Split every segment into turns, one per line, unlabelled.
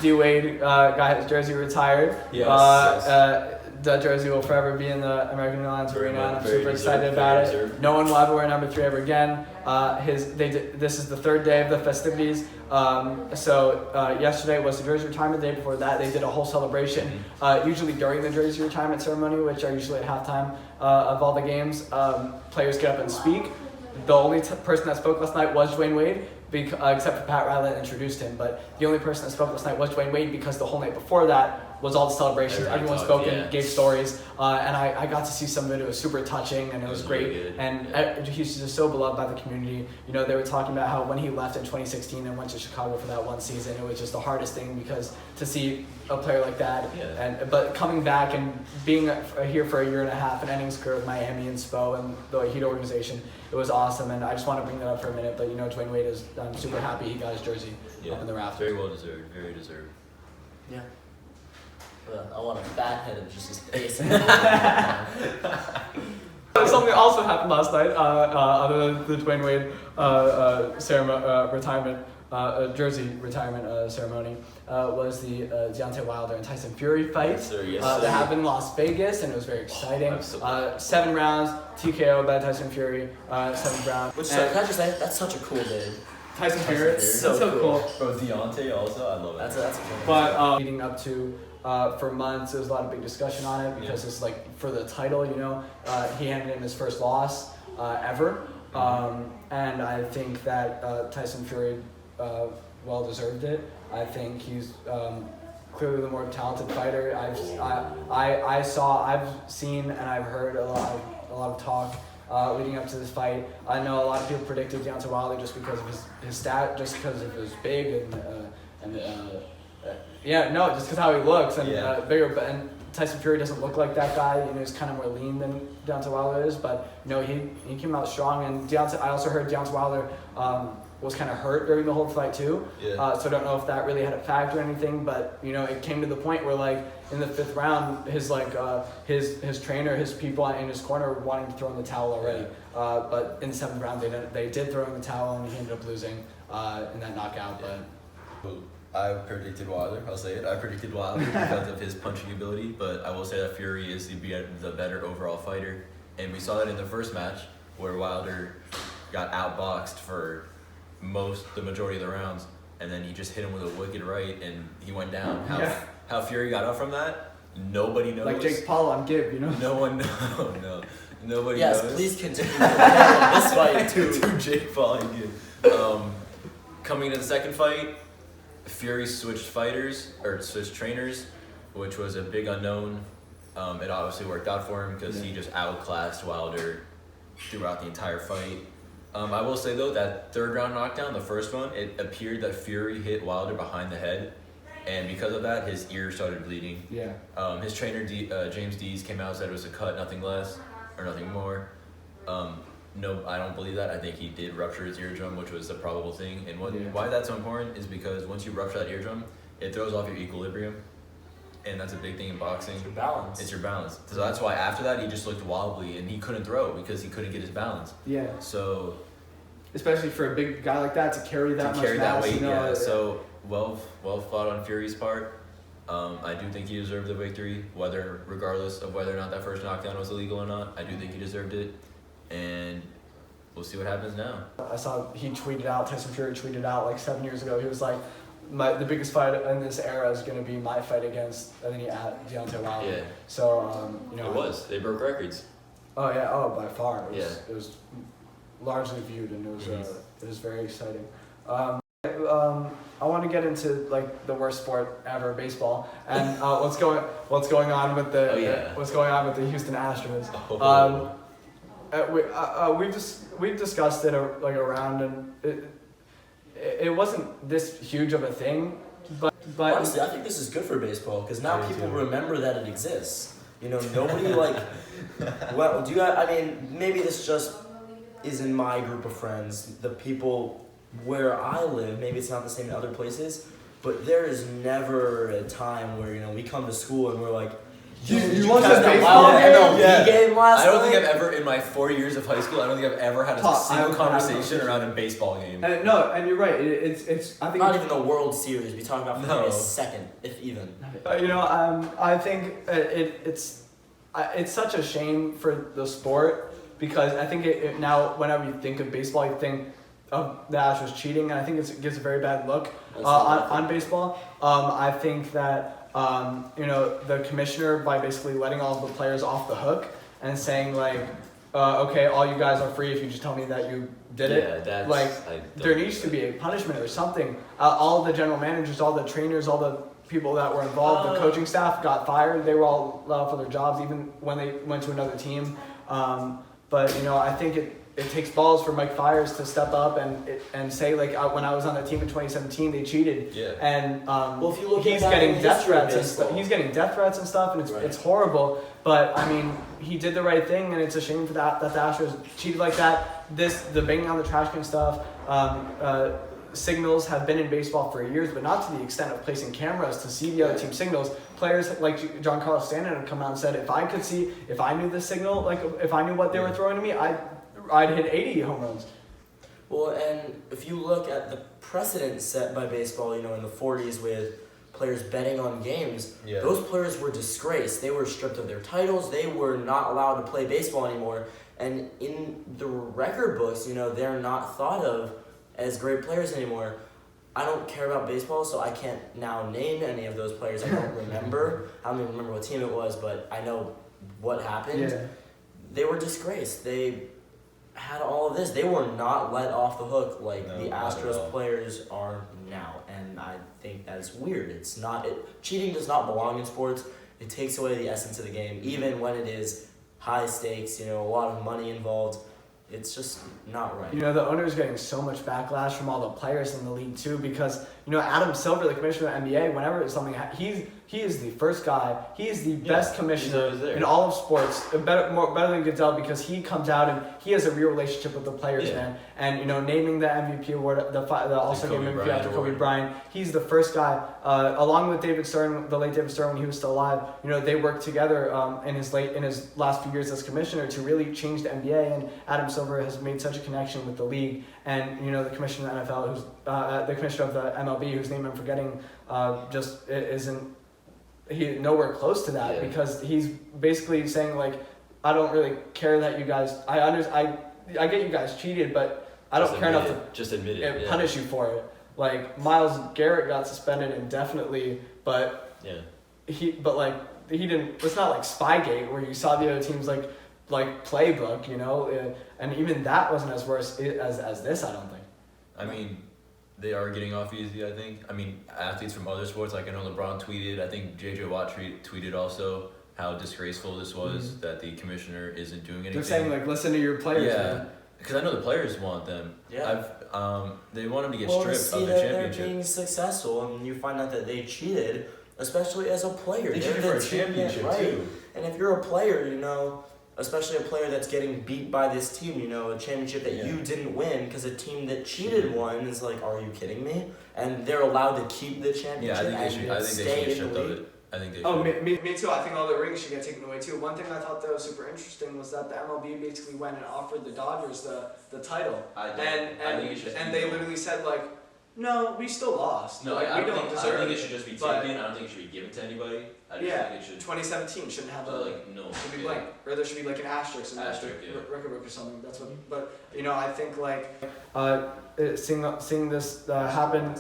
D-Wade got his jersey retired.
Yes.
That jersey will forever be in the American Airlines Arena, and I'm super excited about it. No one will ever wear number 3 ever again. This is the third day of the festivities. So yesterday was the jersey retirement. The day before that, they did a whole celebration. Usually during the jersey retirement ceremony, which are usually at halftime of all the games, players get up and speak. The only person that spoke last night was Dwayne Wade. Except for Pat Riley that introduced him, but the only person that spoke last night was Dwayne Wade because the whole night before that was all the celebrations. Everyone spoke and gave stories, and I got to see some of it. It was super touching, and it was great.
Really
and he's just so beloved by the community. You know, they were talking about how when he left in 2016 and went to Chicago for that one season, it was just the hardest thing because to see a player like that, but coming back and being here for a year and a half and ending his career with Miami and Spo and the Heat organization, it was awesome. And I just want to bring that up for a minute. But you know, Dwayne Wade I'm super happy he got his jersey up in the rafters.
Very well deserved. Very deserved.
Yeah. I want a fat head of just his face.
Something also happened last night, other than the Dwayne Wade jersey retirement ceremony, was the Deontay Wilder and Tyson Fury fight.
Yes, sir.
That happened in Las Vegas, and it was very exciting. 7 rounds, TKO by Tyson Fury, 7th round.
Which, can I just say, that's such a cool dude.
Tyson Fury, it's so cool.
Bro, Deontay also, I love it.
That's a cool.
But leading up to for months, there was a lot of big discussion on it because it's like for the title, you know, he handed in his first loss ever, and I think that Tyson Fury well deserved it. I think he's clearly the more talented fighter. I've seen and I've heard a lot of talk leading up to this fight. I know a lot of people predicted Deontay Wilder just because of his stat, just because of his big just because how he looks and bigger. But and Tyson Fury doesn't look like that guy. You know, he's kind of more lean than Deontay Wilder is. But you know, he came out strong. And I also heard Deontay Wilder was kind of hurt during the whole fight too. So I don't know if that really had a factor or anything. But you know, it came to the point where like in the 5th round, his trainer, his people in his corner were wanting to throw in the towel already. But in the 7th round, they did throw in the towel, and he ended up losing in that knockout. But
I predicted Wilder. I'll say it. I predicted Wilder because of his punching ability, but I will say that Fury is the better overall fighter, and we saw that in the first match where Wilder got outboxed for the majority of the rounds, and then he just hit him with a wicked right, and he went down. How Fury got up from that, nobody knows.
Like Jake Paul on Gibb, you know.
No one knows. No, nobody
knows.
knows.
Yes, please continue this fight
to Jake Paul and Gibb. Coming into the second fight, Fury switched trainers, which was a big unknown. It obviously worked out for him because he just outclassed Wilder throughout the entire fight. I will say though, that 3rd round knockdown, the first one, it appeared that Fury hit Wilder behind the head, and because of that, his ear started bleeding. His trainer James Dees came out and said it was a cut, nothing less or nothing more. No, I don't believe that. I think he did rupture his eardrum, which was the probable thing. And why that's so important is because once you rupture that eardrum, it throws off your equilibrium. And that's a big thing in boxing.
It's your balance.
It's your balance. So that's why after that, he just looked wobbly and he couldn't throw because he couldn't get his balance. So,
especially for a big guy like that to carry that
weight,
you know,
So well fought on Fury's part. I do think he deserved the victory, regardless of whether or not that first knockdown was illegal or not. I do think he deserved it. And we'll see what happens now.
I saw Tyson Fury tweeted out like 7 years ago, he was like, the biggest fight in this era is going to be my fight against, and then he had Deontay Wilder. So, you know.
They broke records.
Oh, yeah, by far. It was largely viewed, and it was very exciting. I want to get into like the worst sport ever, baseball, and what's going on with the Houston Astros. We've discussed it around, and it wasn't this huge of a thing, but
honestly, I think this is good for baseball because now people remember that it exists. You know, nobody maybe this just is in my group of friends. The people where I live, maybe it's not the same in other places, but there is never a time where, you know, we come to school and we're like,
You watched the baseball game?
MLB game last
I don't think
night?
I've ever, in my 4 years of high school, I don't think I've ever had a single conversation around a baseball game.
No, and you're right. It's I think
Not even the World Series. We talk about
No.
a second, if even.
I think it's such a shame for the sport because I think it now whenever you think of baseball, you think of the Astros cheating, and I think it gives a very bad look on baseball. I think that the commissioner, by basically letting all of the players off the hook and saying like, okay, all you guys are free if you just tell me that you did it.
That's,
like there needs to be a punishment or something. All the general managers, all the trainers, all the people that were involved, the coaching staff got fired. They were all allowed for their jobs even when they went to another team. But I think it takes balls for Mike Fiers to step up and say like when I was on the team in 2017 they cheated.
Yeah.
And
if you look
he's
at
getting death threats and
baseball.
stuff. He's getting death threats and stuff, and it's horrible. But I mean, he did the right thing, and it's a shame for that the Astros cheated like that. The banging on the trash can stuff. Signals have been in baseball for years, but not to the extent of placing cameras to see the other team's signals. Players like Giancarlo Stanton would come out and said, if I knew the signal, like if I knew what they were throwing to me, I'd hit 80 home runs.
Well, and if you look at the precedent set by baseball, in the 40s with players betting on games, those players were disgraced. They were stripped of their titles. They were not allowed to play baseball anymore. And in the record books, they're not thought of as great players anymore. I don't care about baseball, so I can't now name any of those players. I don't remember. I don't even remember what team it was, but I know what happened.
Yeah.
They were disgraced. They had all of this. They were not let off the hook like the Astros players are now, and I think that's weird. Cheating does not belong in sports. It takes away the essence of the game, even when it is high stakes. A lot of money involved. It's just not right.
The owner's getting so much backlash from all the players in the league too, because Adam Silver, the commissioner of the NBA, whenever something he is the first guy. He is the best commissioner in all of sports, better than Goodell, because he comes out and he has a real relationship with the players, man. And naming the MVP award, the also gave MVP after Kobe Bryant. He's the first guy, along with David Stern, the late David Stern when he was still alive. They worked together in his last few years as commissioner to really change the NBA. And Adam Silver has made such a connection with the league. And the commissioner of the NFL, who's the commissioner of the MLB, whose name I'm forgetting, just isn't. He nowhere close to that because he's basically saying like, I don't really care that you guys. I get you guys cheated, but I don't care enough to
just admit it,
punish you for it. Like Myles Garrett got suspended indefinitely, but he didn't. It's not like Spygate where you saw the other team's like playbook, and even that wasn't as worse as this. I don't think.
I mean, they are getting off easy, I think. I mean, athletes from other sports, like I know LeBron tweeted, I think J.J. Watt tweeted also how disgraceful this was, that the commissioner isn't doing anything.
They're saying, like, listen to your players, man.
Because I know the players want them.
Yeah.
They want them to get
to
stripped
see
of the
that
championship.
they're being successful, and you find out that they cheated, especially as a player.
They cheated for a championship, too.
And if you're a player, especially a player that's getting beat by this team, a championship that you didn't win because a team that cheated won is like, are you kidding me? And they're allowed to keep the championship.
I think they should get stripped of it. I think they should.
Oh, me too. I think all the rings should get taken away too. One thing I thought that was super interesting was that the MLB basically went and offered the Dodgers the title.
I think it should
and they literally said like, no, we still lost.
No,
like,
I
we don't deserve
think it should just be taken. I don't think it should be given to anybody. I just think it should.
2017 shouldn't have should be blank, or there should be like an asterisk in the record book or something. That's what. But I think like seeing this happen,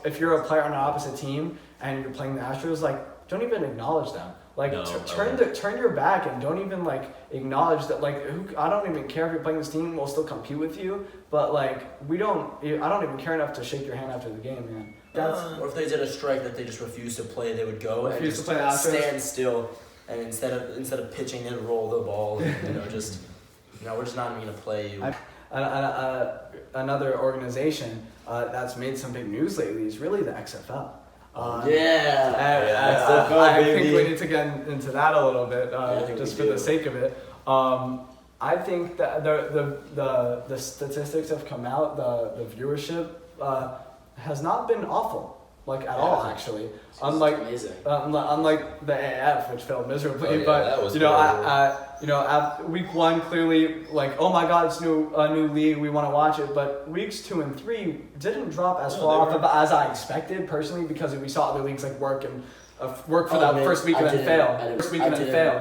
if you're a player on an opposite team and you're playing the Astros, like don't even acknowledge them. Like turn your back and don't even like acknowledge that. Like I don't even care if you're playing this team. We'll still compete with you, but like I don't even care enough to shake your hand after the game, man.
Or if they did a strike that they just refused to play, they would go and just
stand
still, and instead of pitching, they'd roll the ball. And, we're just not even gonna play you.
Another organization that's made some big news lately is really the XFL. I think we need to get into that a little bit, just for the sake of it. I think that the statistics have come out. The viewership has not been awful. like at all actually. Unlike unlike the AF, which failed miserably. Week 1 clearly like, oh my God, it's a new league, we want to watch it. But weeks 2 and 3 didn't drop as far off as I expected personally, because we saw other leagues like work for that first week and then fail.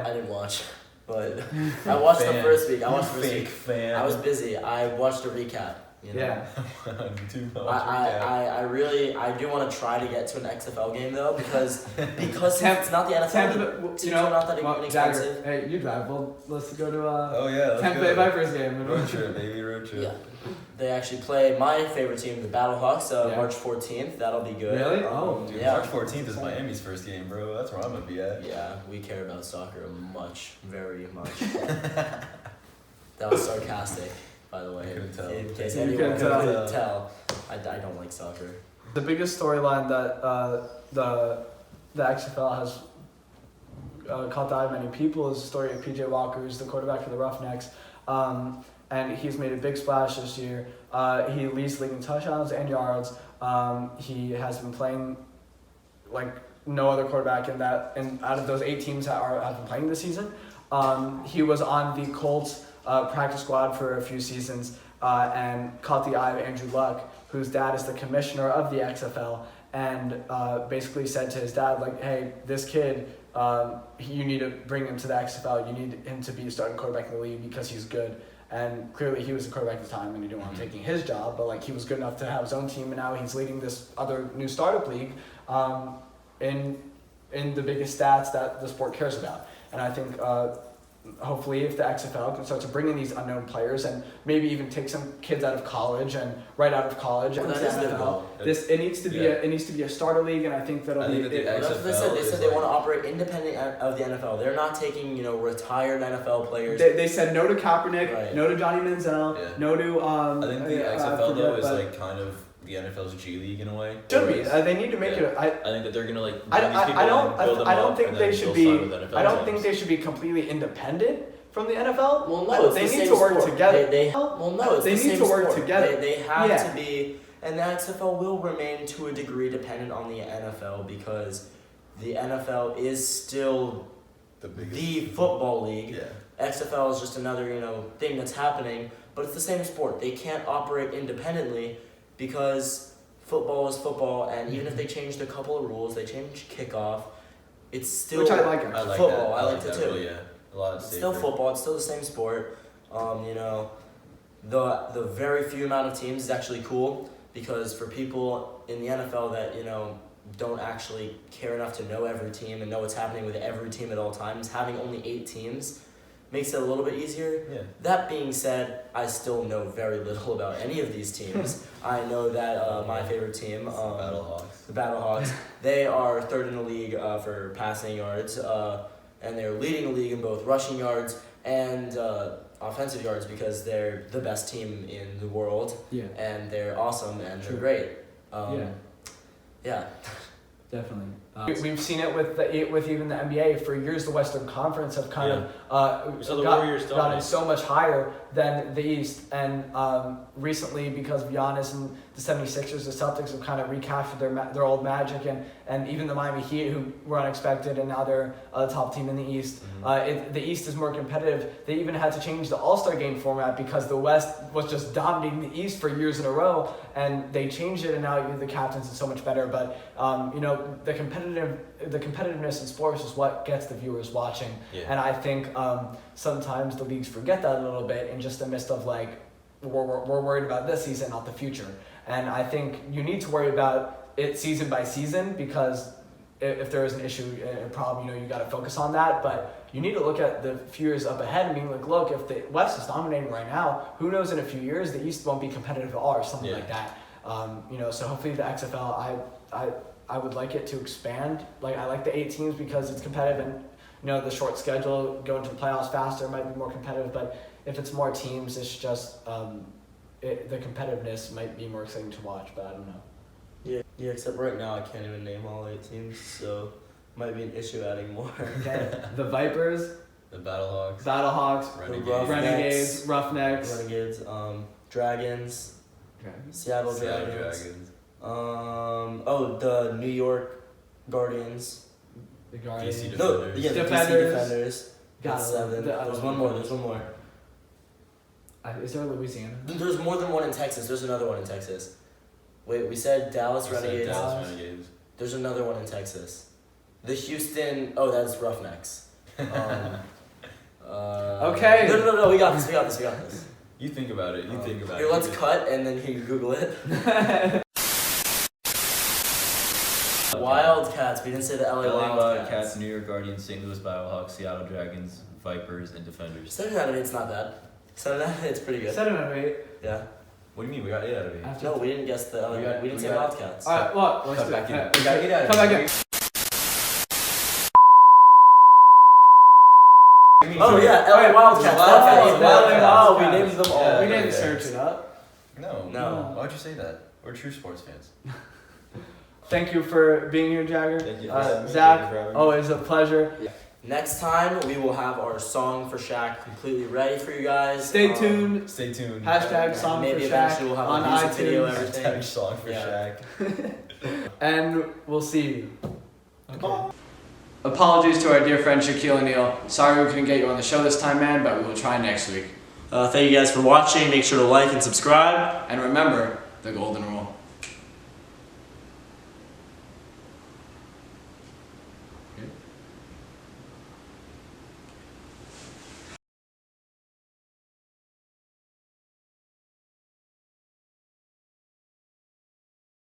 I didn't watch, but I watched the first week.
Fan.
I was busy. I watched a recap. You know?
Yeah.
I do want to try to get to an XFL game though, because it's not the NFL. Teams are not that expensive.
Jagger, hey, you drive. Well, let's go to
let's
Tampa Bay Vipers game.
Road trip, baby, road trip.
Yeah. They actually play my favorite team, the Battlehawks, March 14th. That'll be good.
Really? Oh,
dude, yeah. March 14th is Miami's first game, bro. That's where I'm gonna be at.
Yeah, we care about soccer very much. That was sarcastic, by the way.
I couldn't tell.
In case anyone couldn't tell, I don't like soccer.
The biggest storyline that the XFL has caught the eye of many people is the story of PJ Walker, who's the quarterback for the Roughnecks. And he's made a big splash this year. He leads the league in touchdowns and yards. He has been playing like no other quarterback in that. And out of those 8 teams that have been playing this season, he was on the Colts practice squad for a few seasons and caught the eye of Andrew Luck, whose dad is the commissioner of the XFL, and basically said to his dad, like, hey, this kid, you need to bring him to the XFL. You need him to be a starting quarterback in the league because he's good. And clearly he was the quarterback at the time and he didn't want him taking his job, but like he was good enough to have his own team, and now he's leading this other new startup league in the biggest stats that the sport cares about. And I think hopefully if the XFL can start to bring in these unknown players and maybe even take some kids out of college and right out of college into the NFL, it needs to be a starter league, and I think that'll be.
That's what they said. They said they want to operate independent of the NFL. They're not taking retired NFL players.
They said no to Kaepernick, right. No to Johnny Manziel, no to.
I think the XFL though is like kind of the NFL's G League in a way.
Should be. They need to make it.
I think that they're gonna like.
I don't think they should be. I don't think they should be completely independent from the NFL.
Well, no,
they need to work together.
They need
to work together.
They have to be, and the XFL will remain to a degree dependent on the NFL, because the NFL is still the football league.
Yeah.
XFL is just another thing that's happening, but it's the same sport. They can't operate independently, because football is football, and even if they changed a couple of rules, they changed kickoff, it's still
which I like
football. I like it too.
Really, yeah. A lot
it's still football. It's still the same sport. The very few amount of teams is actually cool, because for people in the NFL that don't actually care enough to know every team and know what's happening with every team at all times, having only 8 teams makes it a little bit easier.
Yeah.
That being said, I still know very little about any of these teams. I know that my favorite team, the Battlehawks, they are 3rd in the league for passing yards, and they're leading the league in both rushing yards and offensive yards, because they're the best team in the world.
Yeah.
And they're awesome and they're great. Yeah.
Definitely. We've seen it with even the NBA. For years, the Western Conference have kind of gotten so much higher than the East. And recently, because of Giannis and the 76ers, the Celtics have kind of recaptured their old magic. And even the Miami Heat, who were unexpected, and now they're the top team in the East. The East is more competitive. They even had to change the All-Star game format because the West was just dominating the East for years in a row. And they changed it, and now the captains is so much better. But, the competitiveness in sports is what gets the viewers watching. Yeah. And I think sometimes the leagues forget that a little bit in just the midst of like, we're worried about this season, not the future. And I think you need to worry about it season by season, because if there is an issue, a problem, you got to focus on that. But you need to look at the few years up ahead and being like, look, if the West is dominating right now, who knows in a few years the East won't be competitive at all, or something like that. So hopefully the XFL, I would like it to expand. Like, I like the 8 teams because it's competitive, and the short schedule, going to the playoffs faster might be more competitive. But if it's more teams, it's just the competitiveness might be more exciting to watch. But I don't know.
Yeah. Except right now I can't even name all 8 teams, so might be an issue adding more.
Okay. The Vipers,
the Battlehawks,
Roughnecks,
Dragons, Seattle Dragons. The New York Guardians.
The Guardians.
DC
No,
Defenders.
yeah, the DC Defenders.
Got
That's
it.
7. There's one more. There's one more.
Is there Louisiana?
There's more than one in Texas. There's another one in Texas. Wait, we said Dallas Renegades.
Dallas Renegades.
There's another one in Texas. The Houston. Oh, that's Roughnecks.
Okay.
No. We got this.
You think about it.
Here, let's cut and then you Google it. Wildcats. We didn't say the LA Wildcats.
New York Guardians, St. Louis Battlehawks, Seattle Dragons, Vipers, and Defenders.
7 out of 8's not bad. 7 out of 8's pretty good.
7 out of 8.
Yeah.
What do you mean? We got 8 out of 8.
No, we didn't guess the LA. We didn't say Wildcats.
Alright, well, let's
Cut
do
back in.
it.
We got 8 out of 8.
Come back in.
Oh yeah, LA Wildcats.
Wildcats.
We named them all.
Yeah,
We didn't search it up.
No.
Why'd you say that? We're true sports fans.
Thank you for being here, Jagger.
Thank you.
Zach, always a pleasure.
Next time we will have our song for Shaq completely ready for you guys.
Stay tuned.
Stay tuned.
Hashtag song
Maybe
for Shaq
eventually we'll have
on
a music video,
iTunes.
everything.
Hashtag song for
Yeah.
Shaq.
And we'll see you. Okay. Apologies to our dear friend Shaquille O'Neal. Sorry we couldn't get you on the show this time, man, but we will try next week.
Thank you guys for watching. Make sure to like and subscribe.
And remember the golden rule.